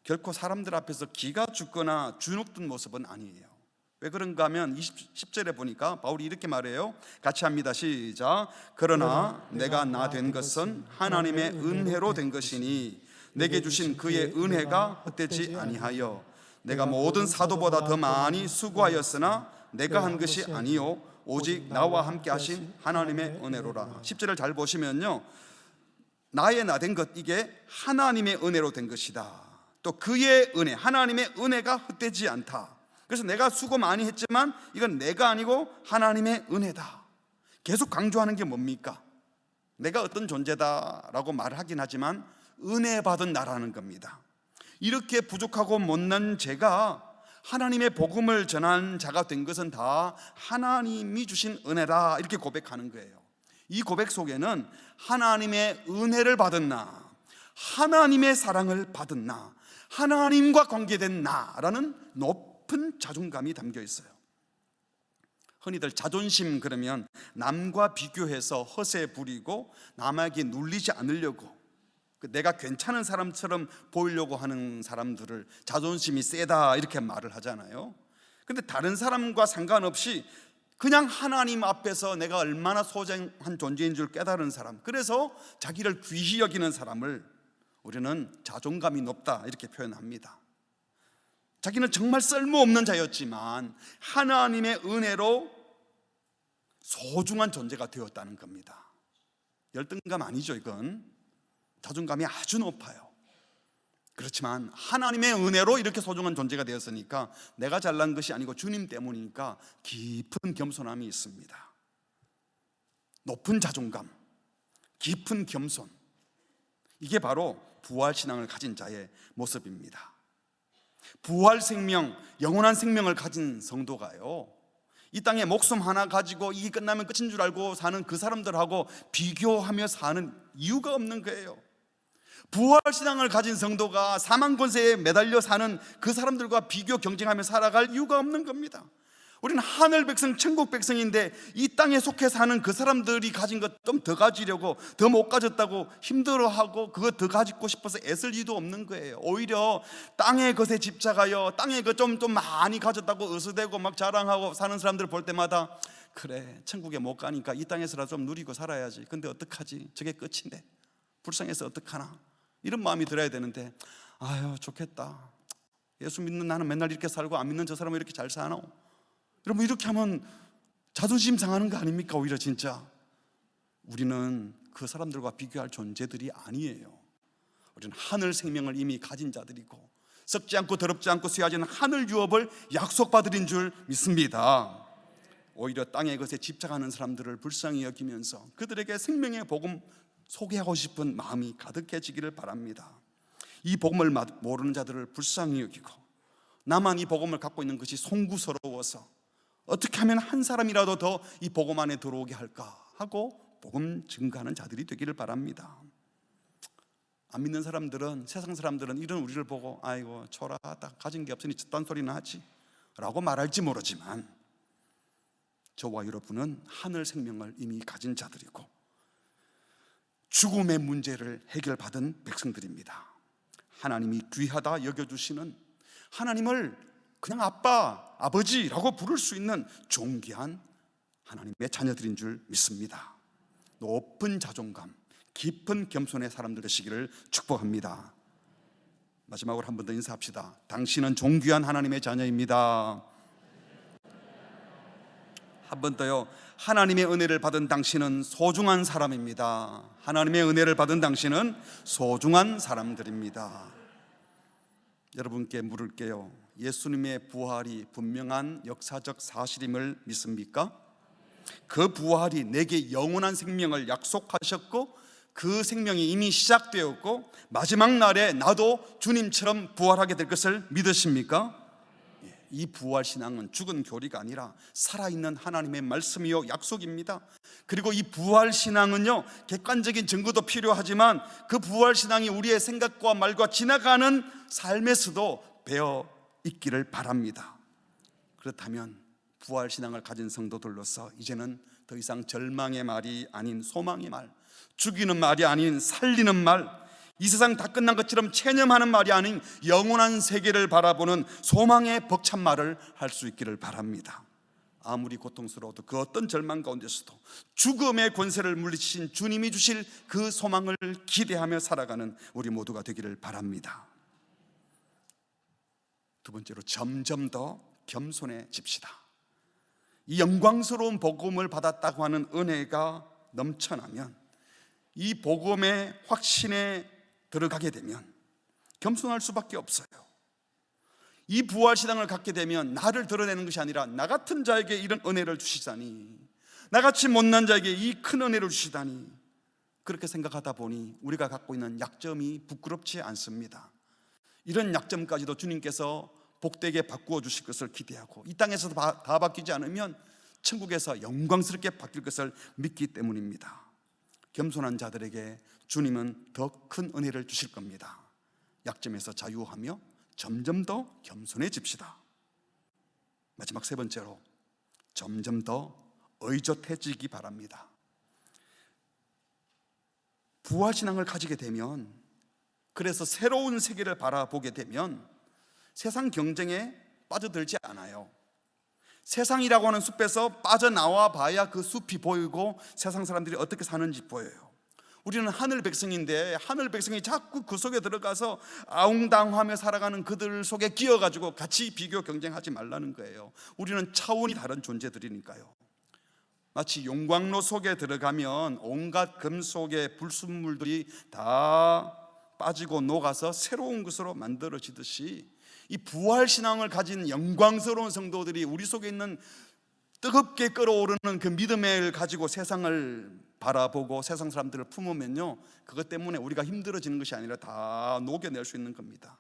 결코 사람들 앞에서 기가 죽거나 주눅든 모습은 아니에요. 왜 그런가 하면 10절에 보니까 바울이 이렇게 말해요. 같이 합니다. 시작. 그러나 내가 나 된 것은 하나님의 은혜로 된 것이니 내게 주신 그의 은혜가 헛되지 아니하여 내가 모든 사도보다 더 많이 수고하였으나 내가 한 것이 아니요 오직 나와 함께 하신 하나님의 은혜로라. 10절을 잘 보시면요, 나의 나 된 것, 이게 하나님의 은혜로 된 것이다. 또 그의 은혜, 하나님의 은혜가 헛되지 않다. 그래서 내가 수고 많이 했지만 이건 내가 아니고 하나님의 은혜다. 계속 강조하는 게 뭡니까? 내가 어떤 존재다라고 말하긴 하지만 은혜 받은 나라는 겁니다. 이렇게 부족하고 못난 제가 하나님의 복음을 전한 자가 된 것은 다 하나님이 주신 은혜다, 이렇게 고백하는 거예요. 이 고백 속에는 하나님의 은혜를 받은 나, 하나님의 사랑을 받은 나, 하나님과 관계된 나라는 높은 자존감이 담겨 있어요. 흔히들 자존심 그러면 남과 비교해서 허세 부리고 남에게 눌리지 않으려고 내가 괜찮은 사람처럼 보이려고 하는 사람들을 자존심이 세다 이렇게 말을 하잖아요. 근데 다른 사람과 상관없이 그냥 하나님 앞에서 내가 얼마나 소중한 존재인 줄 깨달은 사람, 그래서 자기를 귀히 여기는 사람을 우리는 자존감이 높다 이렇게 표현합니다. 자기는 정말 쓸모없는 자였지만 하나님의 은혜로 소중한 존재가 되었다는 겁니다. 열등감 아니죠. 이건 자존감이 아주 높아요. 그렇지만 하나님의 은혜로 이렇게 소중한 존재가 되었으니까 내가 잘난 것이 아니고 주님 때문이니까 깊은 겸손함이 있습니다. 높은 자존감, 깊은 겸손, 이게 바로 부활신앙을 가진 자의 모습입니다. 부활 생명, 영원한 생명을 가진 성도가요, 이 땅에 목숨 하나 가지고 이게 끝나면 끝인 줄 알고 사는 그 사람들하고 비교하며 사는 이유가 없는 거예요. 부활신앙을 가진 성도가 사망 권세에 매달려 사는 그 사람들과 비교 경쟁하며 살아갈 이유가 없는 겁니다. 우리는 하늘 백성, 천국 백성인데 이 땅에 속해 사는 그 사람들이 가진 것 좀 더 가지려고, 더 못 가졌다고 힘들어하고 그거 더 가지고 싶어서 애쓸 이유도 없는 거예요. 오히려 땅의 것에 집착하여 땅의 것 좀 많이 가졌다고 으스대고 막 자랑하고 사는 사람들 볼 때마다, 그래, 천국에 못 가니까 이 땅에서라도 좀 누리고 살아야지. 근데 어떡하지? 저게 끝인데 불쌍해서 어떡하나, 이런 마음이 들어야 되는데, 아유 좋겠다, 예수 믿는 나는 맨날 이렇게 살고 안 믿는 저 사람은 이렇게 잘 사나? 여러분, 이렇게 하면 자존심 상하는 거 아닙니까? 오히려 진짜 우리는 그 사람들과 비교할 존재들이 아니에요. 우리는 하늘 생명을 이미 가진 자들이고 썩지 않고 더럽지 않고 쇠하지는 하늘 유업을 약속받으린 줄 믿습니다. 오히려 땅의 것에 집착하는 사람들을 불쌍히 여기면서 그들에게 생명의 복음 소개하고 싶은 마음이 가득해지기를 바랍니다. 이 복음을 모르는 자들을 불쌍히 여기고 나만 이 복음을 갖고 있는 것이 송구스러워서 어떻게 하면 한 사람이라도 더 이 복음 안에 들어오게 할까 하고 복음 증거하는 자들이 되기를 바랍니다. 안 믿는 사람들은, 세상 사람들은 이런 우리를 보고 아이고 초라하다, 가진 게 없으니 저딴 소리나 하지 라고 말할지 모르지만, 저와 여러분은 하늘 생명을 이미 가진 자들이고 죽음의 문제를 해결받은 백성들입니다. 하나님이 귀하다 여겨주시는, 하나님을 그냥 아빠, 아버지라고 부를 수 있는 존귀한 하나님의 자녀들인 줄 믿습니다. 높은 자존감, 깊은 겸손의 사람들 되시기를 축복합니다. 마지막으로 한 번 더 인사합시다. 당신은 존귀한 하나님의 자녀입니다. 한 번 더요. 하나님의 은혜를 받은 당신은 소중한 사람입니다. 하나님의 은혜를 받은 당신은 소중한 사람들입니다. 여러분께 물을게요. 예수님의 부활이 분명한 역사적 사실임을 믿습니까? 그 부활이 내게 영원한 생명을 약속하셨고 그 생명이 이미 시작되었고 마지막 날에 나도 주님처럼 부활하게 될 것을 믿으십니까? 이 부활신앙은 죽은 교리가 아니라 살아있는 하나님의 말씀이요 약속입니다. 그리고 이 부활신앙은요, 객관적인 증거도 필요하지만 그 부활신앙이 우리의 생각과 말과 지나가는 삶에서도 배어 있기를 바랍니다. 그렇다면 부활신앙을 가진 성도들로서 이제는 더 이상 절망의 말이 아닌 소망의 말, 죽이는 말이 아닌 살리는 말, 이 세상 다 끝난 것처럼 체념하는 말이 아닌 영원한 세계를 바라보는 소망의 벅찬 말을 할 수 있기를 바랍니다. 아무리 고통스러워도 그 어떤 절망 가운데서도 죽음의 권세를 물리치신 주님이 주실 그 소망을 기대하며 살아가는 우리 모두가 되기를 바랍니다. 두 번째로, 점점 더 겸손해집시다. 이 영광스러운 복음을 받았다고 하는 은혜가 넘쳐나면, 이 복음의 확신에 들어가게 되면 겸손할 수밖에 없어요. 이 부활신앙을 갖게 되면 나를 드러내는 것이 아니라 나 같은 자에게 이런 은혜를 주시다니, 나같이 못난 자에게 이 큰 은혜를 주시다니, 그렇게 생각하다 보니 우리가 갖고 있는 약점이 부끄럽지 않습니다. 이런 약점까지도 주님께서 복되게 바꾸어 주실 것을 기대하고 이 땅에서도 다 바뀌지 않으면 천국에서 영광스럽게 바뀔 것을 믿기 때문입니다. 겸손한 자들에게 주님은 더 큰 은혜를 주실 겁니다. 약점에서 자유하며 점점 더 겸손해집시다. 마지막 세 번째로, 점점 더 의젓해지기 바랍니다. 부활신앙을 가지게 되면, 그래서 새로운 세계를 바라보게 되면 세상 경쟁에 빠져들지 않아요. 세상이라고 하는 숲에서 빠져나와 봐야 그 숲이 보이고 세상 사람들이 어떻게 사는지 보여요. 우리는 하늘 백성인데 하늘 백성이 자꾸 그 속에 들어가서 아웅다웅하며 살아가는 그들 속에 끼어가지고 같이 비교 경쟁하지 말라는 거예요. 우리는 차원이 다른 존재들이니까요. 마치 용광로 속에 들어가면 온갖 금속의 불순물들이 다 빠지고 녹아서 새로운 것으로 만들어지듯이, 이 부활신앙을 가진 영광스러운 성도들이 우리 속에 있는 뜨겁게 끓어오르는 그 믿음을 가지고 세상을 바라보고 세상 사람들을 품으면요, 그것 때문에 우리가 힘들어지는 것이 아니라 다 녹여낼 수 있는 겁니다.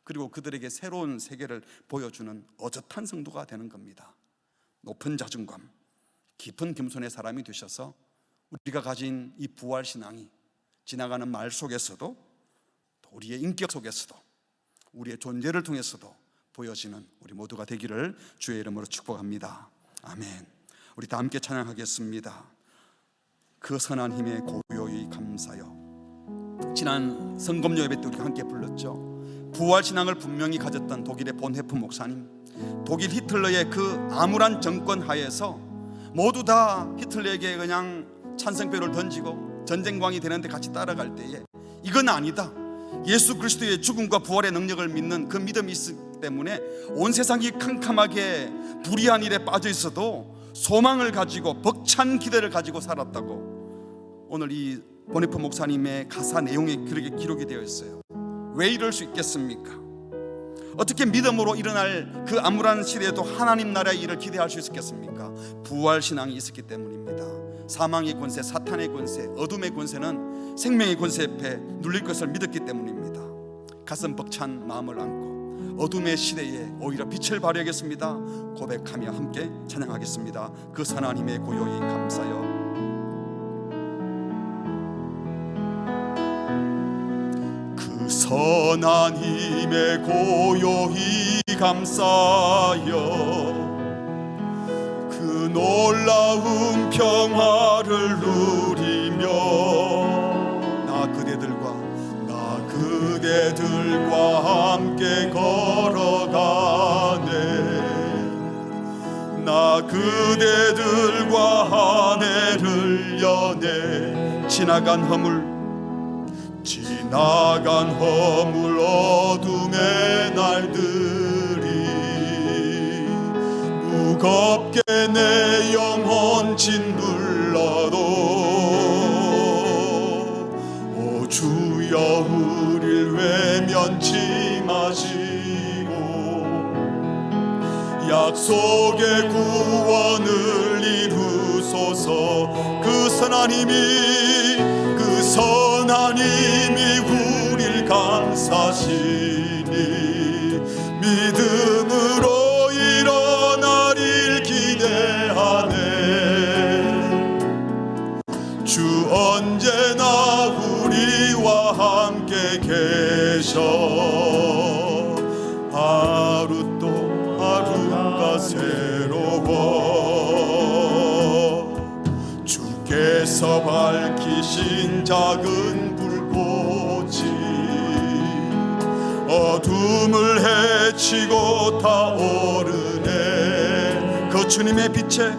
그리고 그들에게 새로운 세계를 보여주는 어젓한 성도가 되는 겁니다. 높은 자존감, 깊은 겸손의 사람이 되셔서 우리가 가진 이 부활신앙이 지나가는 말 속에서도, 또 우리의 인격 속에서도, 우리의 존재를 통해서도 보여지는 우리 모두가 되기를 주의 이름으로 축복합니다. 아멘. 우리 다 함께 찬양하겠습니다. 그 선한 힘에 고요히 감사여. 지난 성검 예배 때 우리가 함께 불렀죠. 부활신앙을 분명히 가졌던 독일의 본헤프 목사님, 독일 히틀러의 그 암울한 정권 하에서 모두 다 히틀러에게 그냥 찬성표를 던지고 전쟁광이 되는데 같이 따라갈 때에 이건 아니다, 예수 그리스도의 죽음과 부활의 능력을 믿는 그 믿음이 있기 때문에 온 세상이 캄캄하게 불의한 일에 빠져 있어도 소망을 가지고 벅찬 기대를 가지고 살았다고 오늘 이 본헤프 목사님의 가사 내용에 그렇게 기록이 되어 있어요. 왜 이럴 수 있겠습니까? 어떻게 믿음으로 일어날 그 암울한 시대에도 하나님 나라의 일을 기대할 수 있었겠습니까? 부활신앙이 있었기 때문입니다. 사망의 권세, 사탄의 권세, 어둠의 권세는 생명의 권세 앞에 눌릴 것을 믿었기 때문입니다. 가슴 벅찬 마음을 안고 어둠의 시대에 오히려 빛을 발휘하겠습니다 고백하며 함께 찬양하겠습니다. 그 선한 힘에 고요히 감사여. 그 선한 힘에 고요히 감사여. 그 놀라운 평화를 누리며 나 그대들과 함께 걸어가네. 나 그대들과 한 해를 여네. 지나간 허물 어둠의 날들이 무겁게 내 영혼 짓눌러도 오 주여 우릴 외면치 마시고 약속의 구원을 이루소서. 그 선한 힘이 우릴 감싸시니 믿음으로 일어나릴 기대하네. 주 언제나 우리와 함께 계셔. 하루 또 하루가 새로워. 주께서 밝히신 작은 불꽃이 어둠을 헤치고 타오르네. 그 주님의 빛에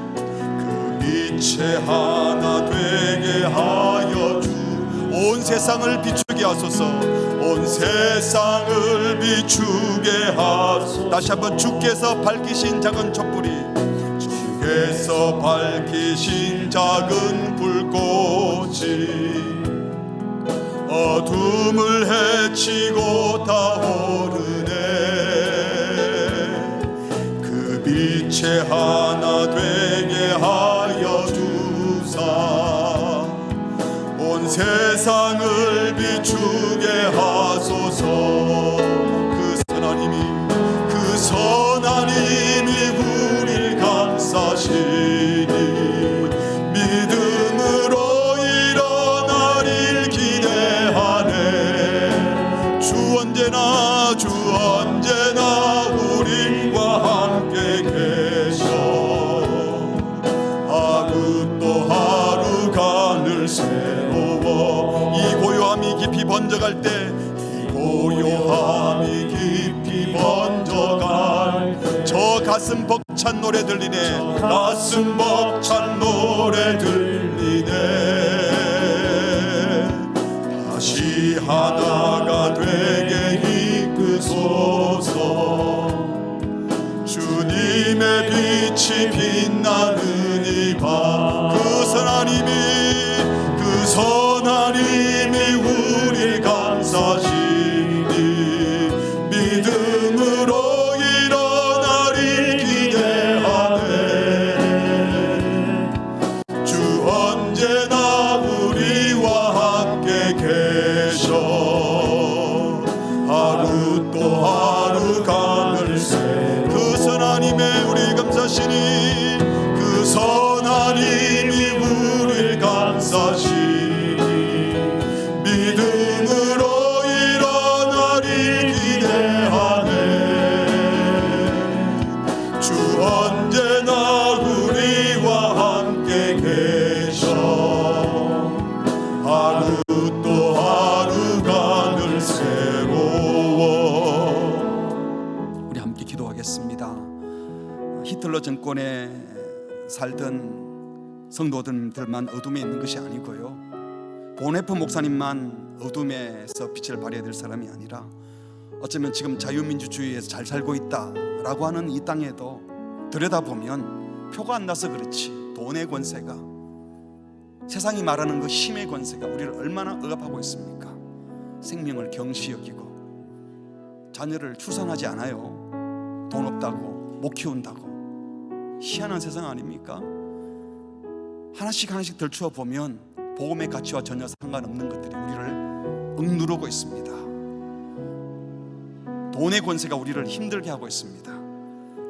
하나 되게 하여 주. 온 세상을 비추게 하소서. 온 세상을 비추게 하소서. 다시 한번 주께서 밝히신 작은 촛불이, 주께서 밝히신 작은 불꽃이 어둠을 헤치고 타오르네. 그 빛에 하나 되게 하여 주사 온 세상을 비추게 하소서. 그 선한 힘이 우릴 감싸시니 믿음으로 일어나릴 기대하네. 주 언제나 우리와 함께 계셔. 하루 또 하루가 늘 새로워. 이 고요함이 깊이 번져갈 때, 저 가슴 벅찬 노래 들리네. 가슴 벅찬 노래 들리네. 다시 하나가 되게 이끄소서. 주님의 빛이 빛나는 이 밤 정권에 살던 성도들만 어둠에 있는 것이 아니고요, 본회프 목사님만 어둠에서 빛을 발해야 될 사람이 아니라 어쩌면 지금 자유민주주의에서 잘 살고 있다라고 하는 이 땅에도 들여다보면 표가 안 나서 그렇지, 돈의 권세가, 세상이 말하는 그 힘의 권세가 우리를 얼마나 억압하고 있습니까? 생명을 경시 여기고 자녀를 출산하지 않아요. 돈 없다고, 못 키운다고. 희한한 세상 아닙니까? 하나씩 하나씩 들추어 보면 복음의 가치와 전혀 상관없는 것들이 우리를 억누르고 있습니다. 돈의 권세가 우리를 힘들게 하고 있습니다.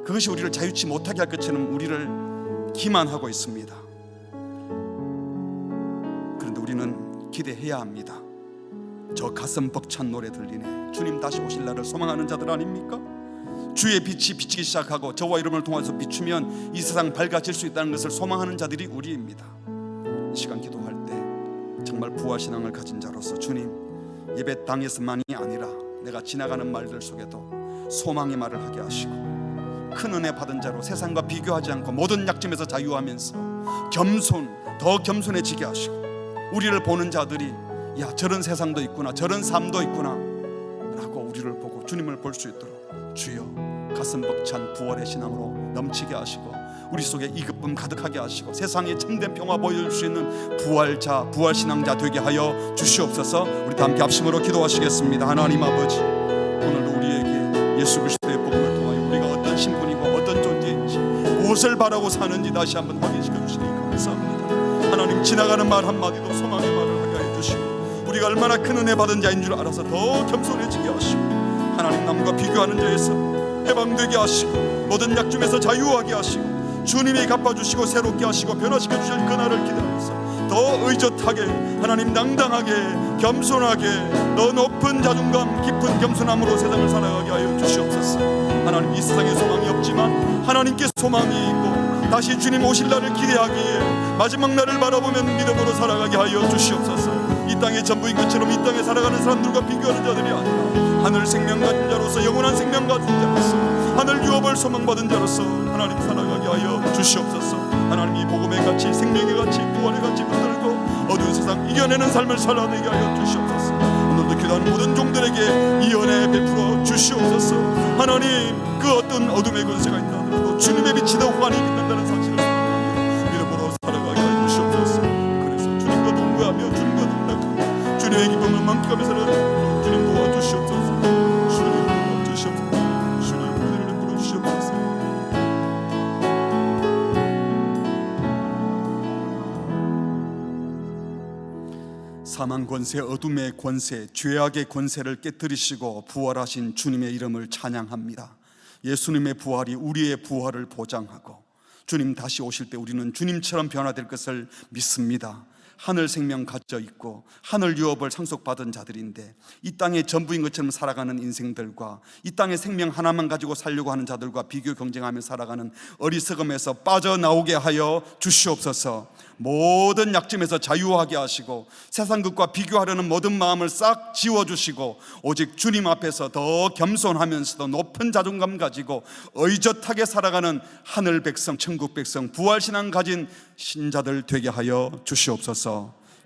그것이 우리를 자유치 못하게 할 것처럼 우리를 기만하고 있습니다. 그런데 우리는 기대해야 합니다. 저 가슴 벅찬 노래 들리네. 주님 다시 오실 날을 소망하는 자들 아닙니까? 주의 빛이 비치기 시작하고 저와 여러분을 통해서 비추면 이 세상 밝아질 수 있다는 것을 소망하는 자들이 우리입니다. 이 시간 기도할 때 정말 부활신앙을 가진 자로서 주님, 예배당에서만이 아니라 내가 지나가는 말들 속에도 소망의 말을 하게 하시고, 큰 은혜 받은 자로 세상과 비교하지 않고 모든 약점에서 자유하면서 더 겸손해지게 하시고, 우리를 보는 자들이 야, 저런 세상도 있구나, 저런 삶도 있구나 라고 우리를 보고 주님을 볼 수 있도록 주여 가슴 벅찬 부활의 신앙으로 넘치게 하시고, 우리 속에 이기쁨 가득하게 하시고, 세상에 참된 평화 보여줄 수 있는 부활신앙자 되게 하여 주시옵소서. 우리 다 함께 합심으로 기도하시겠습니다. 하나님 아버지, 오늘도 우리에게 예수 그리스도의 복음을 통하여 우리가 어떤 신분이고 어떤 존재인지, 무엇을 바라고 사는지 다시 한번 확인시켜 주시니 감사합니다. 하나님, 지나가는 말 한마디도 소망의 말을 하게 해 주시고, 우리가 얼마나 큰 은혜 받은 자인 줄 알아서 더 겸손해지게 하시고, 하나님 남과 비교하는 자에서 해방되게 하시고, 모든 약점에서 자유하게 하시고, 주님이 갚아주시고 새롭게 하시고 변화시켜 주실 그날을 기대하면서 더 의젓하게, 하나님 당당하게, 겸손하게, 더 높은 자존감, 깊은 겸손함으로 세상을 살아가게 하여 주시옵소서. 하나님, 이 세상에 소망이 없지만 하나님께 소망이 있고 다시 주님 오실 날을 기대하기에 마지막 날을 바라보면 믿음으로 살아가게 하여 주시옵소서. 이 땅의 전부인 것처럼 이 땅에 살아가는 사람들과 비교하는 자들이 아니라 하늘 생명 가진 자로서, 영원한 생명 가진 자로서, 하늘 유업을 소망받은 자로서 하나님 살아가게 하여 주시옵소서. 하나님, 이 복음의 가치, 생명의 가치, 부활의 가치 붙들고 어두운 세상 이겨내는 삶을 살아내게 하여 주시옵소서. 오늘도 기도하는 모든 종들에게 이 은혜 베풀어 주시옵소서. 하나님, 그 어떤 어둠의 권세가 있다 하더라도 주님의 빛이 더 환히 빛난다는 사실을 믿음으로 살아가게 하여 주시옵소서. 그래서 주님과 동거하며 주님과 동락하며 주님의 기쁨을 만끽하면서는 주님 도와주시옵소서. 주님 도와주시옵소서. 주님 은혜를 베풀어 주시옵소서. 사망 권세, 어둠의 권세, 죄악의 권세를 깨뜨리시고 부활하신 주님의 이름을 찬양합니다. 예수님의 부활이 우리의 부활을 보장하고 주님 다시 오실 때 우리는 주님처럼 변화될 것을 믿습니다. 하늘 생명 가져 있고 하늘 유업을 상속받은 자들인데, 이 땅의 전부인 것처럼 살아가는 인생들과 이 땅의 생명 하나만 가지고 살려고 하는 자들과 비교 경쟁하며 살아가는 어리석음에서 빠져나오게 하여 주시옵소서. 모든 약점에서 자유하게 하시고 세상 것과 비교하려는 모든 마음을 싹 지워주시고, 오직 주님 앞에서 더 겸손하면서도 높은 자존감 가지고 의젓하게 살아가는 하늘 백성, 천국 백성, 부활신앙 가진 신자들 되게 하여 주시옵소서.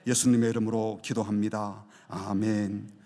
예수님의 이름으로 기도합니다. 아멘.